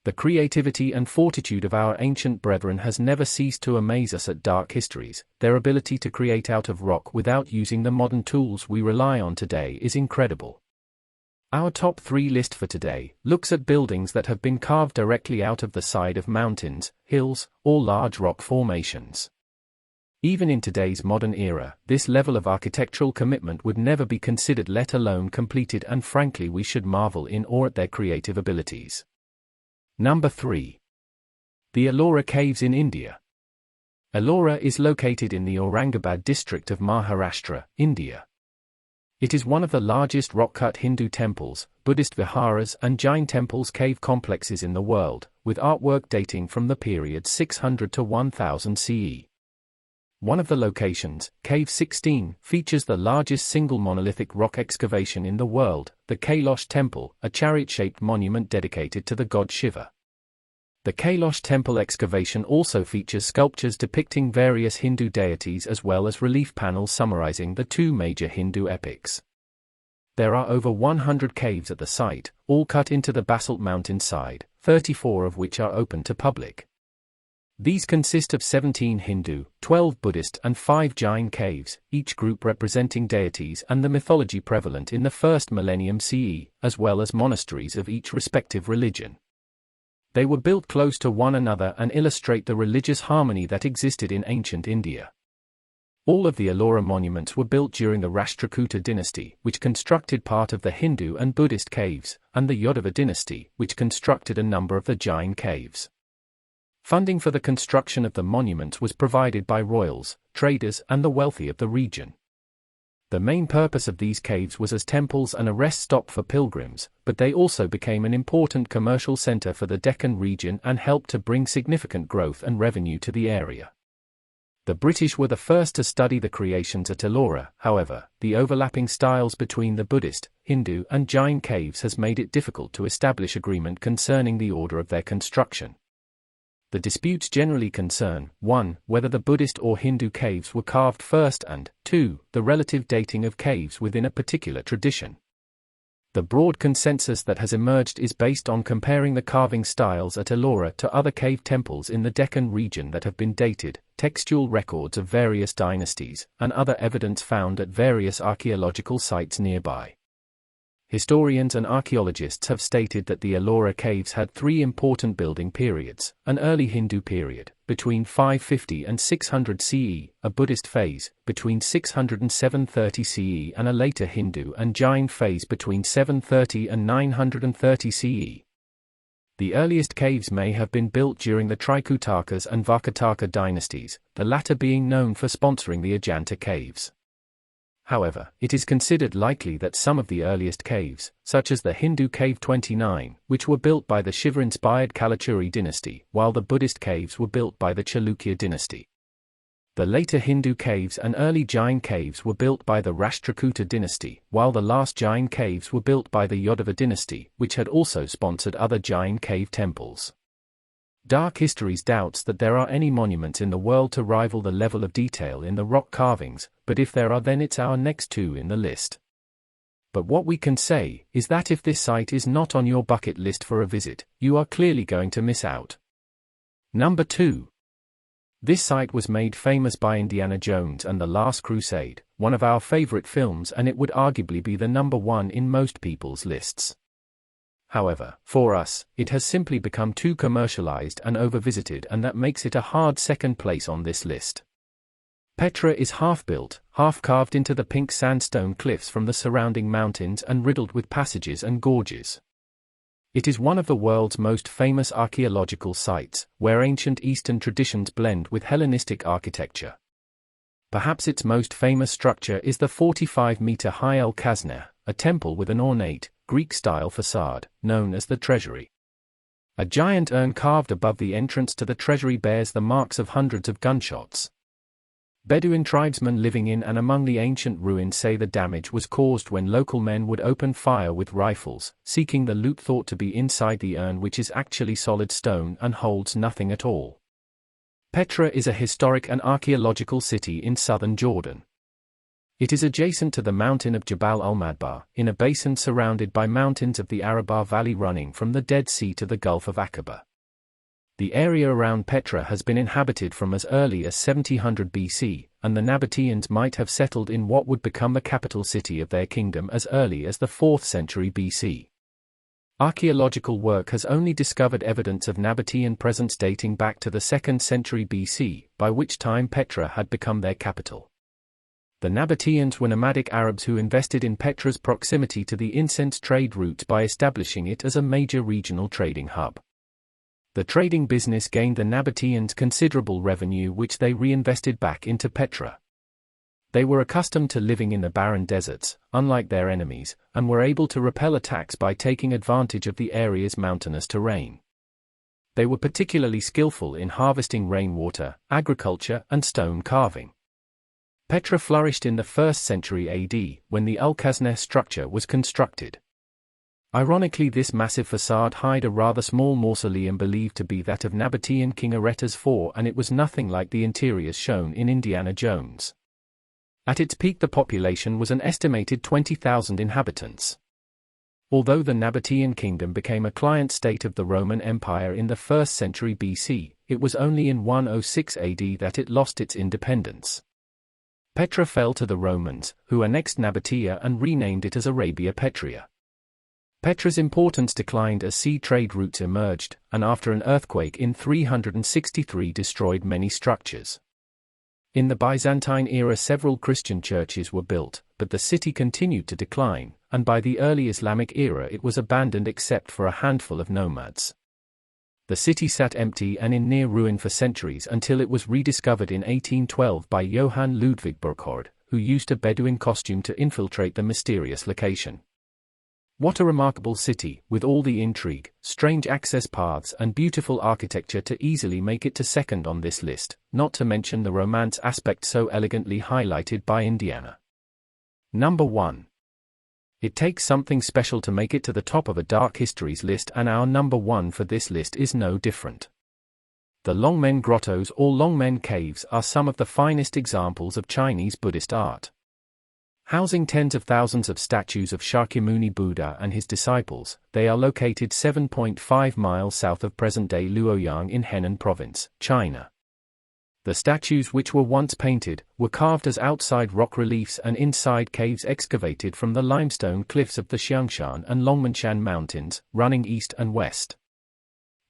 The creativity and fortitude of our ancient brethren has never ceased to amaze us at dark histories. Their ability to create out of rock without using the modern tools we rely on today is incredible. Our top 3 list for today looks at buildings that have been carved directly out of the side of mountains, hills, or large rock formations. Even in today's modern era, this level of architectural commitment would never be considered, let alone completed, and frankly we should marvel in awe at their creative abilities. Number 3. The Elora Caves in India. Elora is located in the Aurangabad district of Maharashtra, India. It is one of the largest rock-cut Hindu temples, Buddhist viharas and Jain temples cave complexes in the world, with artwork dating from the period 600 to 1000 CE. One of the locations, Cave 16, features the largest single monolithic rock excavation in the world, the Kalosh Temple, a chariot-shaped monument dedicated to the god Shiva. The Kalosh Temple excavation also features sculptures depicting various Hindu deities as well as relief panels summarizing the 2 major Hindu epics. There are over 100 caves at the site, all cut into the basalt mountainside, 34 of which are open to public. These consist of 17 Hindu, 12 Buddhist and 5 Jain caves, each group representing deities and the mythology prevalent in the first millennium CE, as well as monasteries of each respective religion. They were built close to one another and illustrate the religious harmony that existed in ancient India. All of the Elora monuments were built during the Rashtrakuta dynasty, which constructed part of the Hindu and Buddhist caves, and the Yodava dynasty, which constructed a number of the Jain caves. Funding for the construction of the monuments was provided by royals, traders, and the wealthy of the region. The main purpose of these caves was as temples and a rest stop for pilgrims, but they also became an important commercial center for the Deccan region and helped to bring significant growth and revenue to the area. The British were the first to study the creations at Elora. However, the overlapping styles between the Buddhist, Hindu, and Jain caves has made it difficult to establish agreement concerning the order of their construction. The disputes generally concern, 1. Whether the Buddhist or Hindu caves were carved first and, 2. The relative dating of caves within a particular tradition. The broad consensus that has emerged is based on comparing the carving styles at Elora to other cave temples in the Deccan region that have been dated, textual records of various dynasties, and other evidence found at various archaeological sites nearby. Historians and archaeologists have stated that the Elora caves had 3 important building periods: an early Hindu period, between 550 and 600 CE, a Buddhist phase, between 600 and 730 CE, and a later Hindu and Jain phase between 730 and 930 CE. The earliest caves may have been built during the Trikutakas and Vakataka dynasties, the latter being known for sponsoring the Ajanta caves. However, it is considered likely that some of the earliest caves, such as the Hindu Cave 29, which were built by the Shiva-inspired Kalachuri dynasty, while the Buddhist caves were built by the Chalukya dynasty. The later Hindu caves and early Jain caves were built by the Rashtrakuta dynasty, while the last Jain caves were built by the Yodava dynasty, which had also sponsored other Jain cave temples. Dark Histories doubts that there are any monuments in the world to rival the level of detail in the rock carvings, but if there are, then it's our next 2 in the list. But what we can say is that if this site is not on your bucket list for a visit, you are clearly going to miss out. Number 2. This site was made famous by Indiana Jones and the Last Crusade, one of our favorite films, and it would arguably be the number 1 in most people's lists. However, for us, it has simply become too commercialized and over-visited, and that makes it a hard second place on this list. Petra is half-built, half-carved into the pink sandstone cliffs from the surrounding mountains and riddled with passages and gorges. It is one of the world's most famous archaeological sites, where ancient Eastern traditions blend with Hellenistic architecture. Perhaps its most famous structure is the 45-meter-high El Kazner, a temple with an ornate, Greek-style facade, known as the treasury. A giant urn carved above the entrance to the treasury bears the marks of hundreds of gunshots. Bedouin tribesmen living in and among the ancient ruins say the damage was caused when local men would open fire with rifles, seeking the loot thought to be inside the urn, which is actually solid stone and holds nothing at all. Petra is a historic and archaeological city in southern Jordan. It is adjacent to the mountain of Jabal al-Madbar, in a basin surrounded by mountains of the Arabar Valley running from the Dead Sea to the Gulf of Aqaba. The area around Petra has been inhabited from as early as 1700 BC, and the Nabateans might have settled in what would become the capital city of their kingdom as early as the 4th century BC. Archaeological work has only discovered evidence of Nabatean presence dating back to the 2nd century BC, by which time Petra had become their capital. The Nabateans were nomadic Arabs who invested in Petra's proximity to the incense trade route by establishing it as a major regional trading hub. The trading business gained the Nabateans considerable revenue which they reinvested back into Petra. They were accustomed to living in the barren deserts, unlike their enemies, and were able to repel attacks by taking advantage of the area's mountainous terrain. They were particularly skillful in harvesting rainwater, agriculture, and stone carving. Petra flourished in the 1st century AD, when the Al-Khazneh structure was constructed. Ironically, this massive facade hid a rather small mausoleum believed to be that of Nabatean King Aretas IV, and it was nothing like the interiors shown in Indiana Jones. At its peak, the population was an estimated 20,000 inhabitants. Although the Nabatean kingdom became a client state of the Roman Empire in the 1st century BC, it was only in 106 AD that it lost its independence. Petra fell to the Romans, who annexed Nabatea and renamed it as Arabia Petrea. Petra's importance declined as sea trade routes emerged, and after an earthquake in 363 destroyed many structures. In the Byzantine era several Christian churches were built, but the city continued to decline, and by the early Islamic era it was abandoned except for a handful of nomads. The city sat empty and in near ruin for centuries until it was rediscovered in 1812 by Johann Ludwig Burckhardt, who used a Bedouin costume to infiltrate the mysterious location. What a remarkable city, with all the intrigue, strange access paths and beautiful architecture to easily make it to second on this list, not to mention the romance aspect so elegantly highlighted by Indiana. Number 1. It takes something special to make it to the top of a Dark Histories list, and our number 1 for this list is no different. The Longmen Grottoes or Longmen Caves are some of the finest examples of Chinese Buddhist art. Housing tens of thousands of statues of Shakyamuni Buddha and his disciples, they are located 7.5 miles south of present-day Luoyang in Henan Province, China. The statues, which were once painted, were carved as outside rock reliefs and inside caves excavated from the limestone cliffs of the Xiangshan and Longmenshan Mountains, running east and west.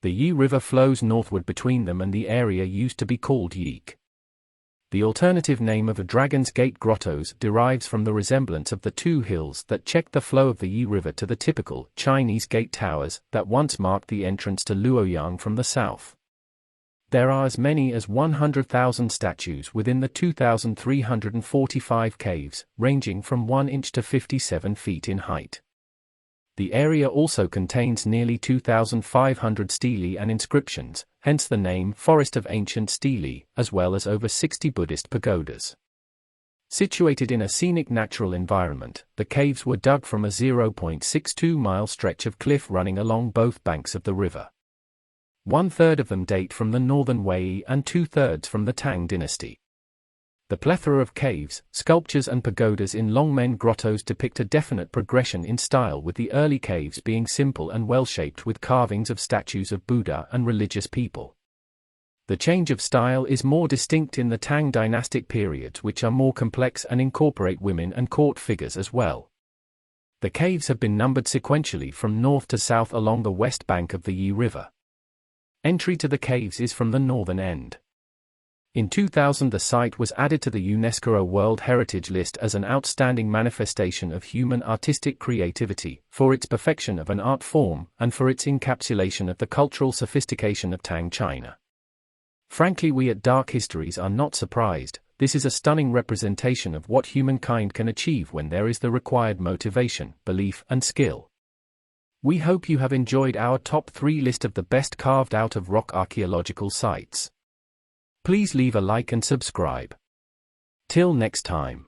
The Yi River flows northward between them, and the area used to be called Yik. The alternative name of the Dragon's Gate Grottoes derives from the resemblance of the two hills that check the flow of the Yi River to the typical Chinese gate towers that once marked the entrance to Luoyang from the south. There are as many as 100,000 statues within the 2,345 caves, ranging from 1 inch to 57 feet in height. The area also contains nearly 2,500 stelae and inscriptions, hence the name Forest of Ancient Stelae, as well as over 60 Buddhist pagodas. Situated in a scenic natural environment, the caves were dug from a 0.62-mile stretch of cliff running along both banks of the river. 1/3 of them date from the northern Wei and 2/3 from the Tang dynasty. The plethora of caves, sculptures and pagodas in Longmen Grottoes depict a definite progression in style, with the early caves being simple and well-shaped with carvings of statues of Buddha and religious people. The change of style is more distinct in the Tang dynastic periods, which are more complex and incorporate women and court figures as well. The caves have been numbered sequentially from north to south along the west bank of the Yi River. Entry to the caves is from the northern end. In 2000 the site was added to the UNESCO World Heritage List as an outstanding manifestation of human artistic creativity, for its perfection of an art form, and for its encapsulation of the cultural sophistication of Tang China. Frankly, we at Dark Histories are not surprised. This is a stunning representation of what humankind can achieve when there is the required motivation, belief, and skill. We hope you have enjoyed our top 3 list of the best carved out of rock archaeological sites. Please leave a like and subscribe. Till next time.